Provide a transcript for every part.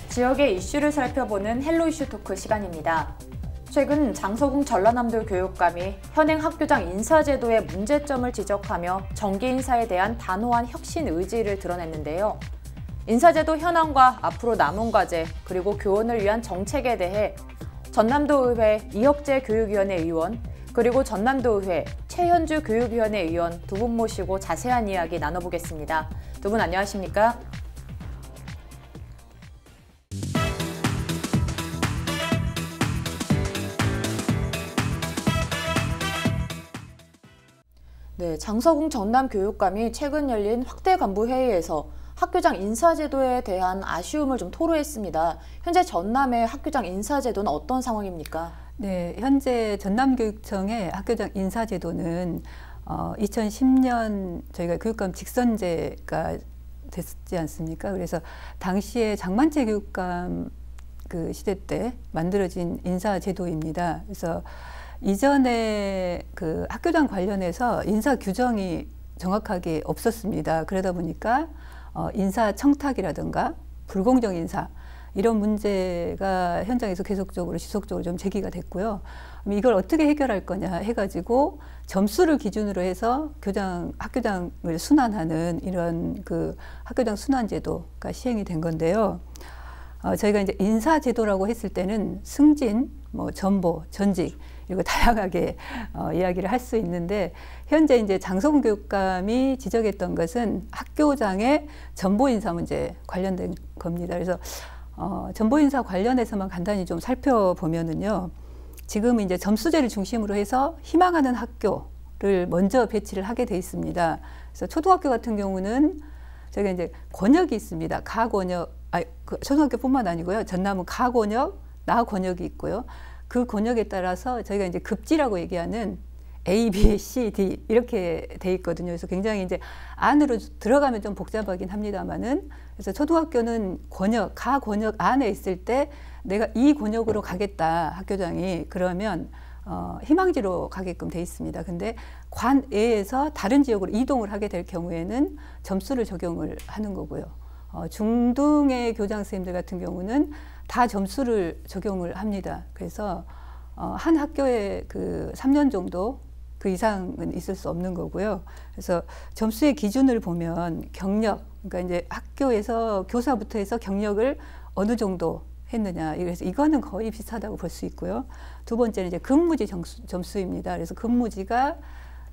지역의 이슈를 살펴보는 헬로 이슈 토크 시간입니다. 최근 장서궁 전라남도 교육감이 현행 학교장 인사제도의 문제점을 지적하며 정기 인사에 대한 단호한 혁신 의지를 드러냈는데요. 인사제도 현황과 앞으로 남은 과제, 그리고 교원을 위한 정책에 대해 전남도의회 이혁재 교육위원회 의원, 그리고 전남도의회 최현주 교육위원회 의원 두 분 모시고 자세한 이야기 나눠보겠습니다. 두 분 안녕하십니까? 네, 장서궁 전남교육감이 최근 열린 확대 간부 회의에서 학교장 인사제도에 대한 아쉬움을 좀 토로했습니다. 현재 전남의 학교장 인사제도는 어떤 상황입니까? 네, 현재 전남교육청의 학교장 인사제도는 2010년 저희가 교육감 직선제가 됐지 않습니까? 그래서 당시에 장만채 교육감 그 시대 때 만들어진 인사제도입니다. 그래서 이전에 그 학교장 관련해서 인사 규정이 정확하게 없었습니다. 그러다 보니까 인사 청탁이라든가 불공정 인사 이런 문제가 현장에서 계속적으로 지속적으로 좀 제기가 됐고요. 이걸 어떻게 해결할 거냐 해가지고 점수를 기준으로 해서 학교장을 순환하는 이런 그 학교장 순환 제도가 시행이 된 건데요. 저희가 이제 인사 제도라고 했을 때는 승진, 전보, 전직 이거 다양하게 이야기를 할 수 있는데 현재 이제 장서궁 교육감이 지적했던 것은 학교장의 전보 인사 문제 관련된 겁니다. 그래서 전보 인사 관련해서만 간단히 좀 살펴보면은요. 지금 이제 점수제를 중심으로 해서 희망하는 학교를 먼저 배치를 하게 돼 있습니다. 그래서 초등학교 같은 경우는 저희가 이제 권역이 있습니다. 가권역, 초등학교뿐만 아니고요. 전남은 가권역, 나권역이 있고요. 그 권역에 따라서 저희가 이제 급지라고 얘기하는 A, B, C, D 이렇게 돼 있거든요. 그래서 굉장히 이제 안으로 들어가면 좀 복잡하긴 합니다만은 그래서 초등학교는 권역, 가권역 안에 있을 때 내가 이 권역으로 가겠다 학교장이 그러면 희망지로 가게끔 돼 있습니다. 근데 관외에서 다른 지역으로 이동을 하게 될 경우에는 점수를 적용을 하는 거고요. 중등의 교장 선생님들 같은 경우는 다 점수를 적용을 합니다. 그래서 한 학교에 그 3년 정도 그 이상은 있을 수 없는 거고요. 그래서 점수의 기준을 보면 경력, 그러니까 이제 학교에서 교사부터 해서 경력을 어느 정도 했느냐. 그래서 이거는 거의 비슷하다고 볼 수 있고요. 두 번째는 이제 근무지 점수입니다. 그래서 근무지가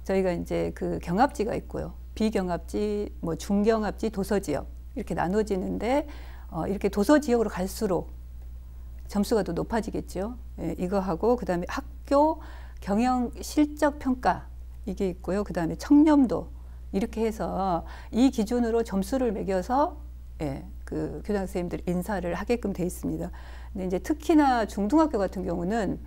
저희가 이제 그 경합지가 있고요. 비경합지, 중경합지, 도서지역 이렇게 나눠지는데 이렇게 도서지역으로 갈수록 점수가 더 높아지겠죠. 예, 이거 하고 그다음에 학교 경영 실적 평가 이게 있고요. 그다음에 청렴도 이렇게 해서 이 기준으로 점수를 매겨서 그 교장 선생님들 인사를 하게끔 돼 있습니다. 근데 이제 특히나 중등학교 같은 경우는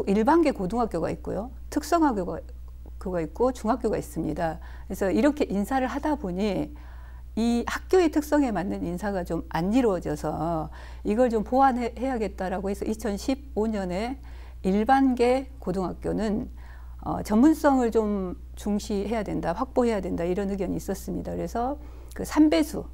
일반계 고등학교가 있고요. 특성학교가 있고 중학교가 있습니다. 그래서 이렇게 인사를 하다 보니 이 학교의 특성에 맞는 인사가 좀 안 이루어져서 이걸 좀 보완해야겠다라고 해서 2015년에 일반계 고등학교는 전문성을 좀 중시해야 된다, 확보해야 된다 이런 의견이 있었습니다. 그래서 그 3배수,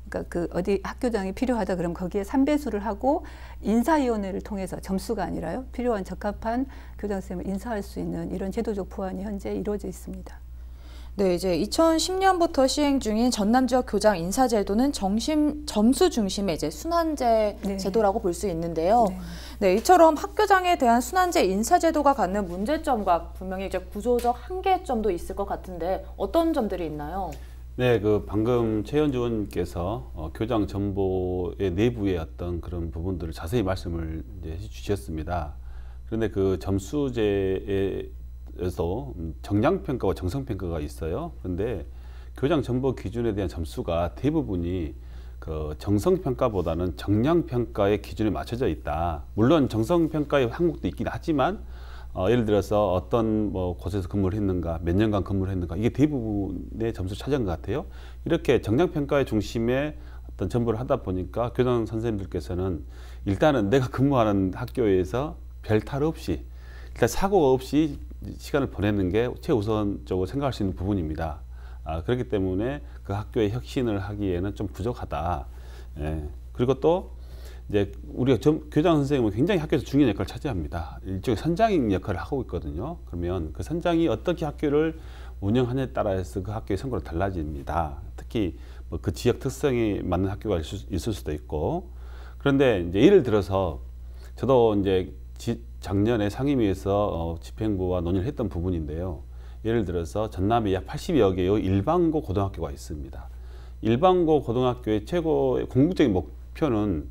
그러니까 그 어디 학교장이 필요하다 그러면 거기에 3배수를 하고 인사위원회를 통해서 점수가 아니라요. 필요한 적합한 교장 선생님을 인사할 수 있는 이런 제도적 보완이 현재 이루어져 있습니다. 네, 이제 2010년부터 시행 중인 전남지역 교장 인사제도는 점수 중심의 이제 순환제 제도라고 볼 수 있는데요. 네, 이처럼 학교장에 대한 순환제 인사제도가 갖는 문제점과 분명히 이제 구조적 한계점도 있을 것 같은데 어떤 점들이 있나요? 네, 그 방금 최현주 의원께서 교장 전보의 내부의 어떤 그런 부분들을 자세히 말씀을 이제 해주셨습니다. 그런데 그 점수제에 에서 정량평가와 정성평가가 있어요. 그런데 교장 전보 기준에 대한 점수가 대부분이 그 정성평가보다는 정량평가의 기준에 맞춰져 있다. 물론 정성평가의 항목도 있긴 하지만 예를 들어서 어떤 곳에서 근무를 했는가, 몇 년간 근무를 했는가 이게 대부분의 점수를 차지한 것 같아요. 이렇게 정량평가의 중심에 어떤 전보를 하다 보니까 교장 선생님들께서는 일단은 내가 근무하는 학교에서 별 탈 없이 일단 사고가 없이 시간을 보내는 게 최우선적으로 생각할 수 있는 부분입니다. 그렇기 때문에 그 학교의 혁신을 하기에는 좀 부족하다. 그리고 또 이제 우리가 교장 선생님은 굉장히 학교에서 중요한 역할을 차지합니다. 일종의 선장인 역할을 하고 있거든요. 그러면 그 선장이 어떻게 학교를 운영하느냐에 따라서 그 학교의 성과가 달라집니다. 특히 뭐 그 지역 특성에 맞는 학교가 있을 수도 있고. 그런데 이제 예를 들어서 저도 이제 작년에 상임위에서 집행부와 논의를 했던 부분인데요. 예를 들어서 전남에 약 80여 개의 일반고 고등학교가 있습니다. 일반고 고등학교의 최고의 궁극적인 목표는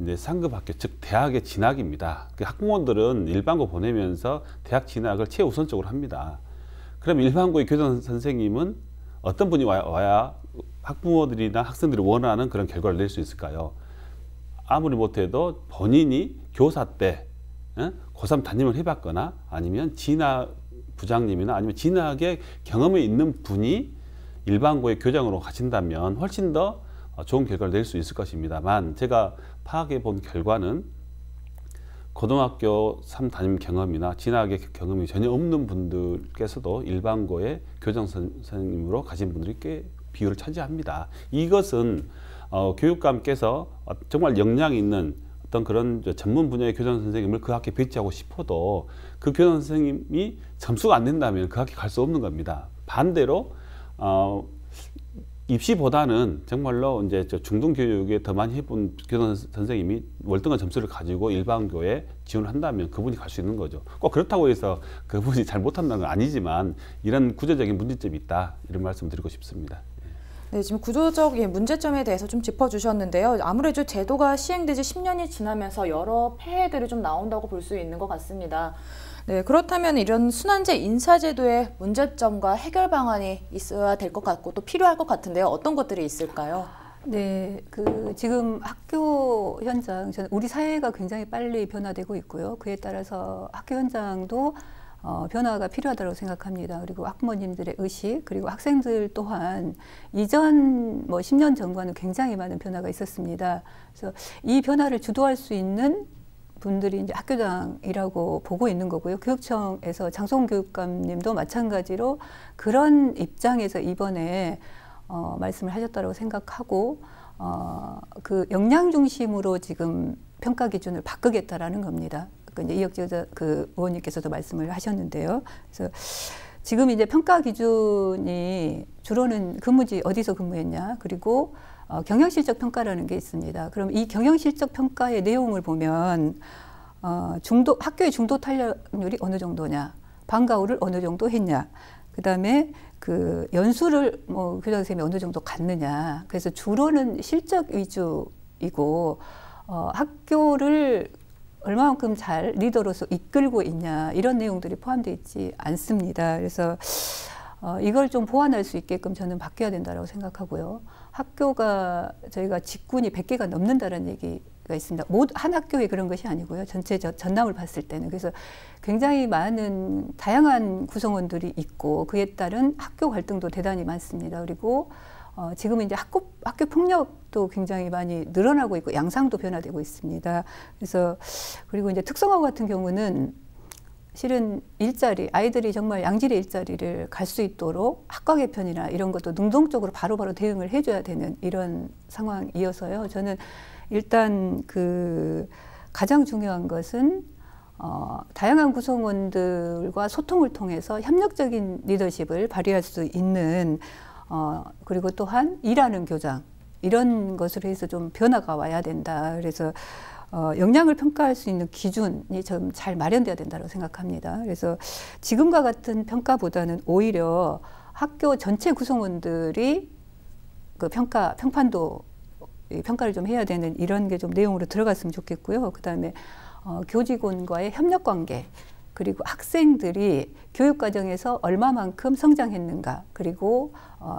이제 상급학교, 즉 대학의 진학입니다. 그 학부모들은 일반고 보내면서 대학 진학을 최우선적으로 합니다. 그럼 일반고의 교장 선생님은 어떤 분이 와야 학부모들이나 학생들이 원하는 그런 결과를 낼 수 있을까요? 아무리 못해도 본인이 교사 때 고3 담임을 해봤거나 아니면 진학 부장님이나 아니면 진학의 경험이 있는 분이 일반고의 교장으로 가신다면 훨씬 더 좋은 결과를 낼 수 있을 것입니다만, 제가 파악해 본 결과는 고등학교 3 담임 경험이나 진학의 경험이 전혀 없는 분들께서도 일반고의 교장 선생님으로 가신 분들이 꽤 비율을 차지합니다. 이것은 교육감께서 정말 역량 있는 어떤 그런 전문 분야의 교장 선생님을 그 학교에 배치하고 싶어도 그 교장 선생님이 점수가 안 된다면 그 학교에 갈 수 없는 겁니다. 반대로 입시보다는 정말로 이제 중등 교육에 더 많이 해본 교장 선생님이 월등한 점수를 가지고 일반고에 지원을 한다면 그분이 갈 수 있는 거죠. 꼭 그렇다고 해서 그분이 잘 못한다는 건 아니지만 이런 구조적인 문제점이 있다, 이런 말씀을 드리고 싶습니다. 네, 지금 구조적 문제점에 대해서 좀 짚어주셨는데요. 아무래도 제도가 시행되지 10년이 지나면서 여러 폐해들이 좀 나온다고 볼 수 있는 것 같습니다. 네, 그렇다면 이런 순환제 인사제도의 문제점과 해결 방안이 있어야 될 것 같고 또 필요할 것 같은데요. 어떤 것들이 있을까요? 네, 지금 학교 현장, 우리 사회가 굉장히 빨리 변화되고 있고요. 그에 따라서 학교 현장도 변화가 필요하다고 생각합니다. 그리고 학부모님들의 의식, 그리고 학생들 또한 이전 10년 전과는 굉장히 많은 변화가 있었습니다. 그래서 이 변화를 주도할 수 있는 분들이 이제 학교장이라고 보고 있는 거고요. 교육청에서 장성훈 교육감님도 마찬가지로 그런 입장에서 이번에 말씀을 하셨다고 생각하고 그 역량 중심으로 지금 평가 기준을 바꾸겠다라는 겁니다. 이제 이혁재 의원님께서도 말씀을 하셨는데요. 그래서 지금 이제 평가 기준이 주로는 근무지 어디서 근무했냐, 그리고 경영실적 평가라는 게 있습니다. 그럼 이 경영실적 평가의 내용을 보면 학교의 중도 탄력률이 어느 정도냐, 방과후를 어느 정도 했냐, 그 다음에 그 연수를 교장 선생님이 어느 정도 갔느냐. 그래서 주로는 실적 위주이고 학교를 얼마만큼 잘 리더로서 이끌고 있냐, 이런 내용들이 포함되어 있지 않습니다. 그래서 이걸 좀 보완할 수 있게끔 저는 바뀌어야 된다고 생각하고요. 학교가 저희가 직군이 100개가 넘는다는 얘기가 있습니다. 한 학교에 그런 것이 아니고요. 전체 전남을 봤을 때는. 그래서 굉장히 많은 다양한 구성원들이 있고 그에 따른 학교 갈등도 대단히 많습니다. 그리고 지금은 이제 학교 폭력도 굉장히 많이 늘어나고 있고 양상도 변화되고 있습니다. 그래서 그리고 이제 특성화고 같은 경우는 실은 아이들이 정말 양질의 일자리를 갈 수 있도록 학과 개편이나 이런 것도 능동적으로 바로바로 대응을 해줘야 되는 이런 상황이어서요. 저는 일단 가장 중요한 것은 다양한 구성원들과 소통을 통해서 협력적인 리더십을 발휘할 수 있는 그리고 또한 일하는 교장, 이런 것으로 해서 좀 변화가 와야 된다. 그래서 역량을 평가할 수 있는 기준이 좀 잘 마련돼야 된다고 생각합니다. 그래서 지금과 같은 평가보다는 오히려 학교 전체 구성원들이 평가를 좀 해야 되는 이런 게 좀 내용으로 들어갔으면 좋겠고요. 그다음에 교직원과의 협력 관계, 그리고 학생들이 교육 과정에서 얼마만큼 성장했는가, 그리고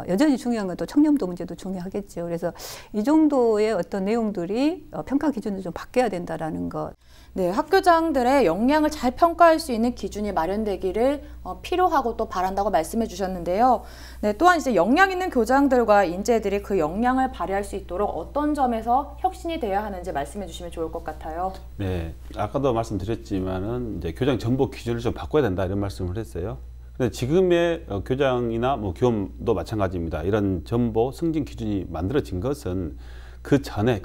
여전히 중요한 건 또 청렴도 문제도 중요하겠죠. 그래서 이 정도의 어떤 내용들이 평가 기준을 좀 바뀌어야 된다라는 것. 네, 학교장들의 역량을 잘 평가할 수 있는 기준이 마련되기를 필요하고 또 바란다고 말씀해 주셨는데요. 네, 또한 이제 역량 있는 교장들과 인재들이 그 역량을 발휘할 수 있도록 어떤 점에서 혁신이 돼야 하는지 말씀해 주시면 좋을 것 같아요. 네, 아까도 말씀드렸지만은 이제 교장 전복 기준을 좀 바꿔야 된다, 이런 말씀을 했어요. 근데 지금의 교장이나 교원도 마찬가지입니다. 이런 전보 승진 기준이 만들어진 것은 그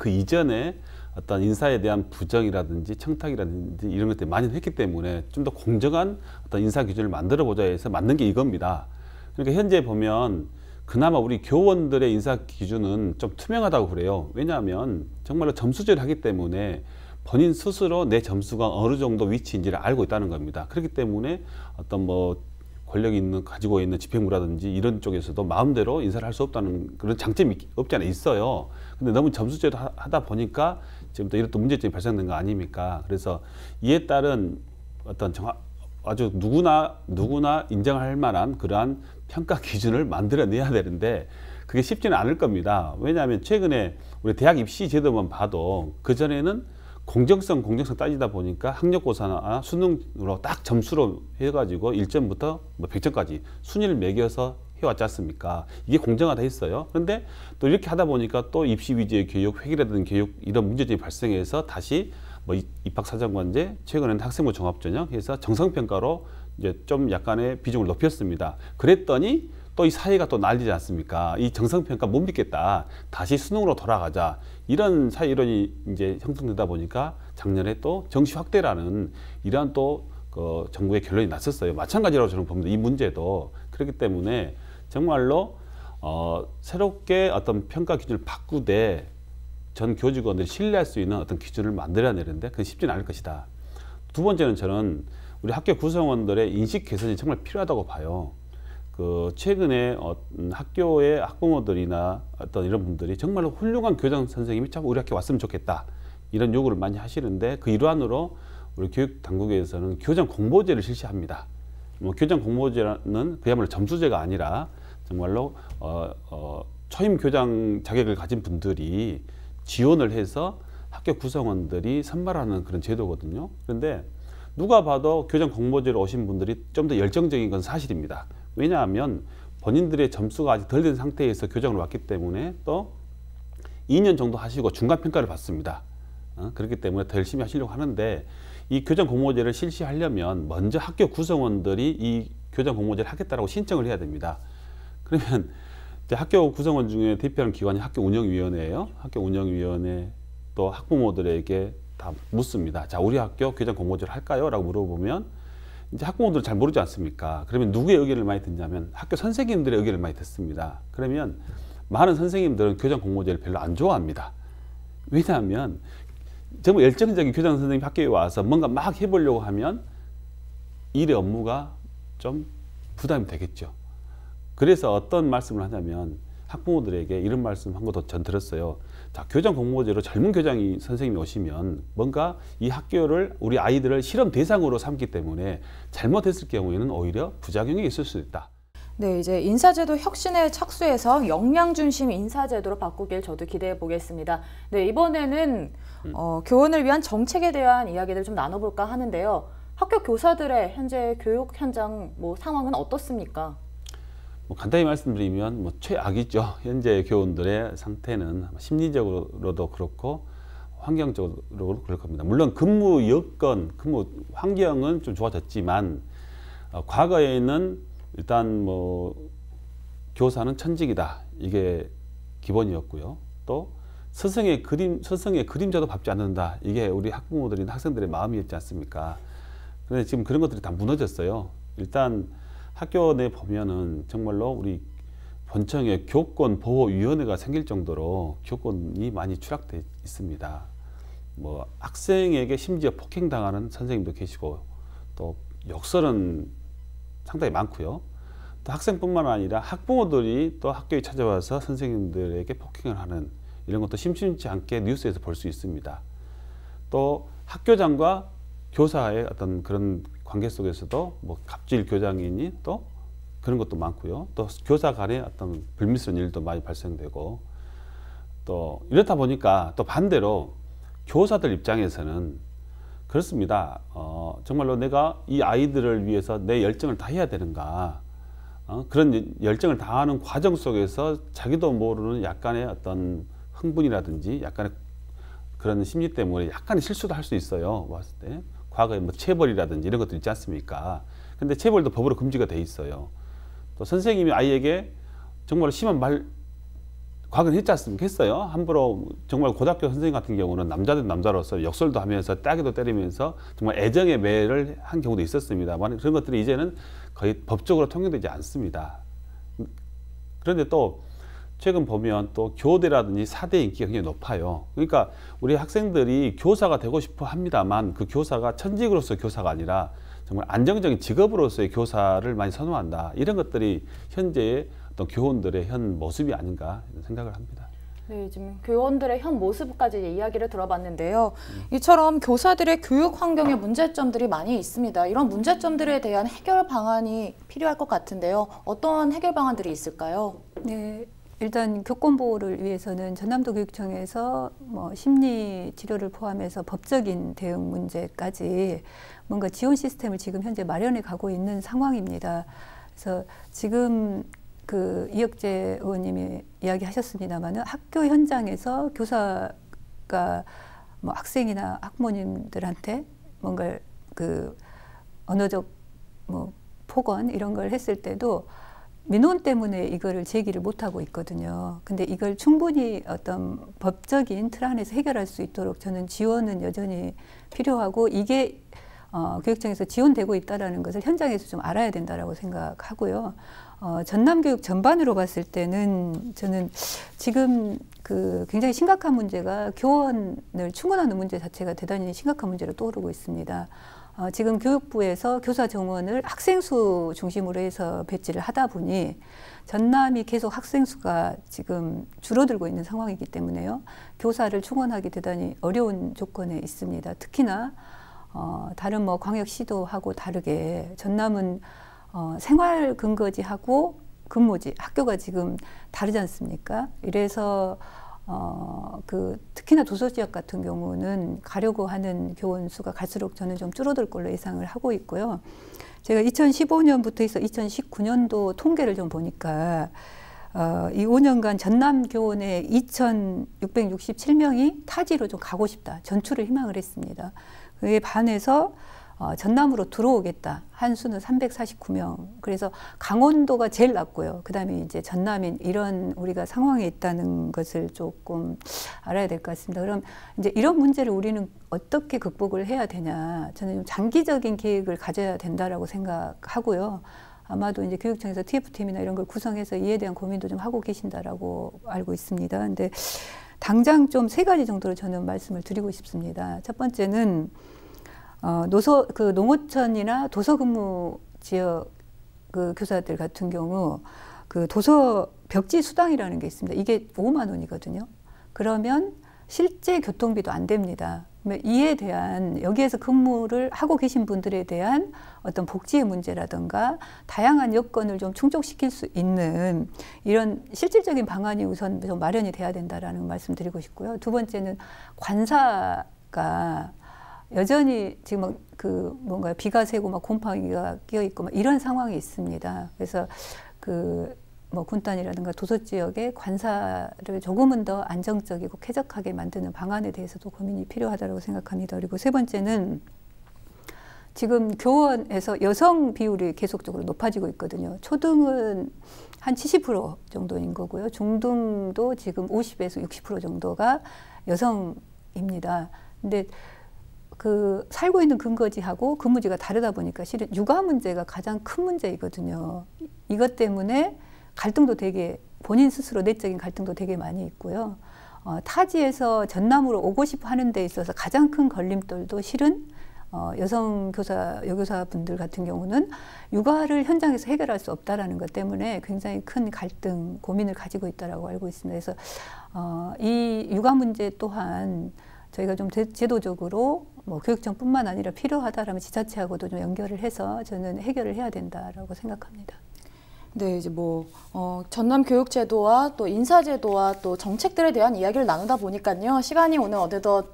이전에 어떤 인사에 대한 부정이라든지 청탁이라든지 이런 것들이 많이 했기 때문에 좀 더 공정한 어떤 인사 기준을 만들어 보자 해서 만든 게 이겁니다. 그러니까 현재 보면 그나마 우리 교원들의 인사 기준은 좀 투명하다고 그래요. 왜냐하면 정말로 점수제를 하기 때문에 본인 스스로 내 점수가 어느 정도 위치인지를 알고 있다는 겁니다. 그렇기 때문에 어떤 뭐 권력이 있는 가지고 있는 집행부라든지 이런 쪽에서도 마음대로 인사를 할 수 없다는 그런 장점이 없지 않아 있어요. 근데 너무 점수제도 하다 보니까 지금 또 이런 또 문제점이 발생된 거 아닙니까? 그래서 이에 따른 어떤 아주 누구나 인정할 만한 그러한 평가 기준을 만들어내야 되는데 그게 쉽지는 않을 겁니다. 왜냐하면 최근에 우리 대학 입시 제도만 봐도 그전에는 공정성 따지다 보니까 학력고사나 수능으로 딱 점수로 해가지고 1점부터 뭐 100점까지 순위를 매겨서 해왔지 않습니까? 이게 공정하다 했어요. 그런데 또 이렇게 하다 보니까 또 입시 위주의 교육, 획일화된 교육 이런 문제점이 발생해서 다시 뭐 입학사정관제, 최근에는 학생부 종합전형 해서 정성평가로 이제 좀 약간의 비중을 높였습니다. 그랬더니 또 이 사회가 또 난리지 않습니까? 이 정성평가 못 믿겠다. 다시 수능으로 돌아가자. 이런 사회 이론이 이제 형성되다 보니까 작년에 또 정시 확대라는 이러한 또 그 정부의 결론이 났었어요. 마찬가지라고 저는 봅니다. 이 문제도. 그렇기 때문에 정말로 새롭게 어떤 평가 기준을 바꾸되 전 교직원들이 신뢰할 수 있는 어떤 기준을 만들어야 되는데 그건 쉽지는 않을 것이다. 두 번째는 저는 우리 학교 구성원들의 인식 개선이 정말 필요하다고 봐요. 그 최근에 학교의 학부모들이나 어떤 이런 분들이 정말로 훌륭한 교장 선생님이 참 우리 학교에 왔으면 좋겠다 이런 요구를 많이 하시는데 그 일환으로 우리 교육 당국에서는 교장 공모제를 실시합니다. 뭐 교장 공모제는 그야말로 점수제가 아니라 정말로 초임 교장 자격을 가진 분들이 지원을 해서 학교 구성원들이 선발하는 그런 제도거든요. 그런데 누가 봐도 교장 공모제로 오신 분들이 좀 더 열정적인 건 사실입니다. 왜냐하면 본인들의 점수가 아직 덜 된 상태에서 교장을 왔기 때문에 또 2년 정도 하시고 중간평가를 받습니다. 그렇기 때문에 더 열심히 하시려고 하는데 이 교장 공모제를 실시하려면 먼저 학교 구성원들이 이 교장 공모제를 하겠다라고 신청을 해야 됩니다. 그러면 이제 학교 구성원 중에 대표하는 기관이 학교 운영위원회예요. 학교 운영위원회 또 학부모들에게 다 묻습니다. 자, 우리 학교 교장 공모제를 할까요? 라고 물어보면 이제 학부모들은 잘 모르지 않습니까? 그러면 누구의 의견을 많이 듣냐면 학교 선생님들의 의견을 많이 듣습니다. 그러면 많은 선생님들은 교장 공모제를 별로 안 좋아합니다. 왜냐하면 정말 열정적인 교장 선생님이 학교에 와서 뭔가 막 해보려고 하면 일의 업무가 좀 부담이 되겠죠. 그래서 어떤 말씀을 하냐면 학부모들에게 이런 말씀 한 것도 전 들었어요. 자, 교장 공모제로 젊은 교장이 선생님이 오시면 뭔가 이 학교를 우리 아이들을 실험 대상으로 삼기 때문에 잘못했을 경우에는 오히려 부작용이 있을 수 있다. 네, 이제 인사제도 혁신에 착수해서 역량 중심 인사제도로 바꾸길 저도 기대해 보겠습니다. 네, 이번에는 교원을 위한 정책에 대한 이야기를 좀 나눠볼까 하는데요. 학교 교사들의 현재 교육 현장 상황은 어떻습니까? 간단히 말씀드리면 최악이죠. 현재 교원들의 상태는 심리적으로도 그렇고 환경적으로도 그럴 겁니다. 물론 근무 여건, 근무 환경은 좀 좋아졌지만 과거에는 일단 교사는 천직이다 이게 기본이었고요. 또 스승의 그림자도 밟지 않는다 이게 우리 학부모들이나 학생들의 마음이었지 않습니까? 그런데 지금 그런 것들이 다 무너졌어요. 일단 학교 내 보면은 정말로 우리 본청에 교권보호위원회가 생길 정도로 교권이 많이 추락돼 있습니다. 학생에게 심지어 폭행당하는 선생님도 계시고 또 욕설은 상당히 많고요. 또 학생뿐만 아니라 학부모들이 또 학교에 찾아와서 선생님들에게 폭행을 하는 이런 것도 심심치 않게 뉴스에서 볼 수 있습니다. 또 학교장과 교사의 어떤 그런 관계 속에서도 갑질 교장이니 또 그런 것도 많고요. 또 교사 간의 어떤 불미스러운 일도 많이 발생되고 또 이렇다 보니까 또 반대로 교사들 입장에서는 그렇습니다. 정말로 내가 이 아이들을 위해서 내 열정을 다해야 되는가 그런 열정을 다하는 과정 속에서 자기도 모르는 약간의 어떤 흥분이라든지 약간의 그런 심리 때문에 약간의 실수도 할 수 있어요. 봤을 때 과거에 체벌이라든지 이런 것도 있지 않습니까? 근데 체벌도 법으로 금지가 돼 있어요. 또 선생님이 아이에게 정말 심한 과거는 했지 않습니까? 했어요. 함부로 정말 고등학교 선생님 같은 경우는 남자든 남자로서 역설도 하면서 따기도 때리면서 정말 애정의 매를 한 경우도 있었습니다만 그런 것들이 이제는 거의 법적으로 통용되지 않습니다. 그런데 또 최근 보면 또 교대라든지 사대 인기가 굉장히 높아요. 그러니까 우리 학생들이 교사가 되고 싶어 합니다만 그 교사가 천직으로서 교사가 아니라 정말 안정적인 직업으로서의 교사를 많이 선호한다. 이런 것들이 현재의 어떤 교원들의 현 모습이 아닌가 이런 생각을 합니다. 네, 지금 교원들의 현 모습까지 이야기를 들어봤는데요. 이처럼 교사들의 교육 환경에 문제점들이 많이 있습니다. 이런 문제점들에 대한 해결 방안이 필요할 것 같은데요. 어떤 해결 방안들이 있을까요? 네, 일단 교권 보호를 위해서는 전남도 교육청에서 뭐 심리 치료를 포함해서 법적인 대응 문제까지 뭔가 지원 시스템을 지금 현재 마련해 가고 있는 상황입니다. 그래서 지금 그 이혁재 의원님이 이야기하셨습니다만은 학교 현장에서 교사가 뭐 학생이나 학부모님들한테 뭔가 그 언어적 뭐 폭언 이런 걸 했을 때도 민원 때문에 이거를 제기를 못 하고 있거든요. 근데 이걸 충분히 어떤 법적인 틀 안에서 해결할 수 있도록 저는 지원은 여전히 필요하고 이게 교육청에서 지원되고 있다는 것을 현장에서 좀 알아야 된다라고 생각하고요. 전남교육 전반으로 봤을 때는 저는 지금 그 굉장히 심각한 문제가 교원을 충원하는 문제 자체가 대단히 심각한 문제로 떠오르고 있습니다. 지금 교육부에서 교사 정원을 학생 수 중심으로 해서 배치를 하다 보니 전남이 계속 학생 수가 지금 줄어들고 있는 상황이기 때문에요. 교사를 충원하기 대단히 어려운 조건에 있습니다. 특히나 다른 뭐 광역시도하고 다르게 전남은 생활 근거지하고 근무지 학교가 지금 다르지 않습니까? 이래서 특히나 도서 지역 같은 경우는 가려고 하는 교원 수가 갈수록 저는 좀 줄어들 걸로 예상을 하고 있고요. 제가 2015년부터 해서 2019년도 통계를 좀 보니까 이 5년간 전남 교원의 2,667명이 타지로 좀 가고 싶다. 전출을 희망을 했습니다. 그에 반해서 전남으로 들어오겠다. 한 수는 349명. 그래서 강원도가 제일 낮고요. 그 다음에 이제 전남인 이런 우리가 상황에 있다는 것을 조금 알아야 될 것 같습니다. 그럼 이제 이런 문제를 우리는 어떻게 극복을 해야 되냐. 저는 좀 장기적인 계획을 가져야 된다라고 생각하고요. 아마도 이제 교육청에서 TF팀이나 이런 걸 구성해서 이에 대한 고민도 좀 하고 계신다라고 알고 있습니다. 근데 당장 좀 3가지 정도로 저는 말씀을 드리고 싶습니다. 첫 번째는 농어촌이나 도서근무 지역 그 교사들 같은 경우 그 도서 벽지 수당이라는 게 있습니다. 이게 5만 원이거든요. 그러면 실제 교통비도 안 됩니다. 이에 대한 여기에서 근무를 하고 계신 분들에 대한 어떤 복지의 문제라든가 다양한 여건을 좀 충족시킬 수 있는 이런 실질적인 방안이 우선 좀 마련이 돼야 된다라는 말씀 드리고 싶고요. 두 번째는 관사가 여전히 지금 그 뭔가 비가 새고 막 곰팡이가 끼어 있고 막 이런 상황이 있습니다. 그래서 뭐 군단이라든가 도서 지역의 관사를 조금은 더 안정적이고 쾌적하게 만드는 방안에 대해서도 고민이 필요하다고 생각합니다. 그리고 세 번째는 지금 교원에서 여성 비율이 계속적으로 높아지고 있거든요. 초등은 한 70% 정도인 거고요. 중등도 지금 50에서 60% 정도가 여성입니다. 근데 살고 있는 근거지하고 근무지가 다르다 보니까 실은 육아 문제가 가장 큰 문제이거든요. 이것 때문에 갈등도 되게 본인 스스로 내적인 갈등도 되게 많이 있고요. 타지에서 전남으로 오고 싶어 하는 데 있어서 가장 큰 걸림돌도 실은 여성 교사, 여교사분들 같은 경우는 육아를 현장에서 해결할 수 없다라는 것 때문에 굉장히 큰 갈등, 고민을 가지고 있다라고 알고 있습니다. 그래서 이 육아 문제 또한 저희가 좀 제도적으로 뭐 교육청뿐만 아니라 필요하다라면 지자체하고도 좀 연결을 해서 저는 해결을 해야 된다라고 생각합니다. 네, 이제 전남 교육제도와 또 인사제도와 또 정책들에 대한 이야기를 나누다 보니까요. 시간이 오늘 어느덧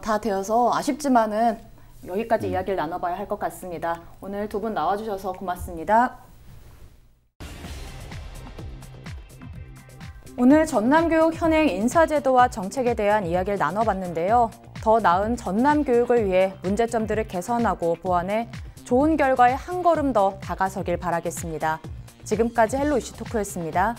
다 되어서 아쉽지만은 여기까지 이야기를 나눠봐야 할 것 같습니다. 오늘 두 분 나와주셔서 고맙습니다. 오늘 전남교육 현행 인사제도와 정책에 대한 이야기를 나눠봤는데요. 더 나은 전남교육을 위해 문제점들을 개선하고 보완해 좋은 결과에 한 걸음 더 다가서길 바라겠습니다. 지금까지 헬로 이슈 토크였습니다.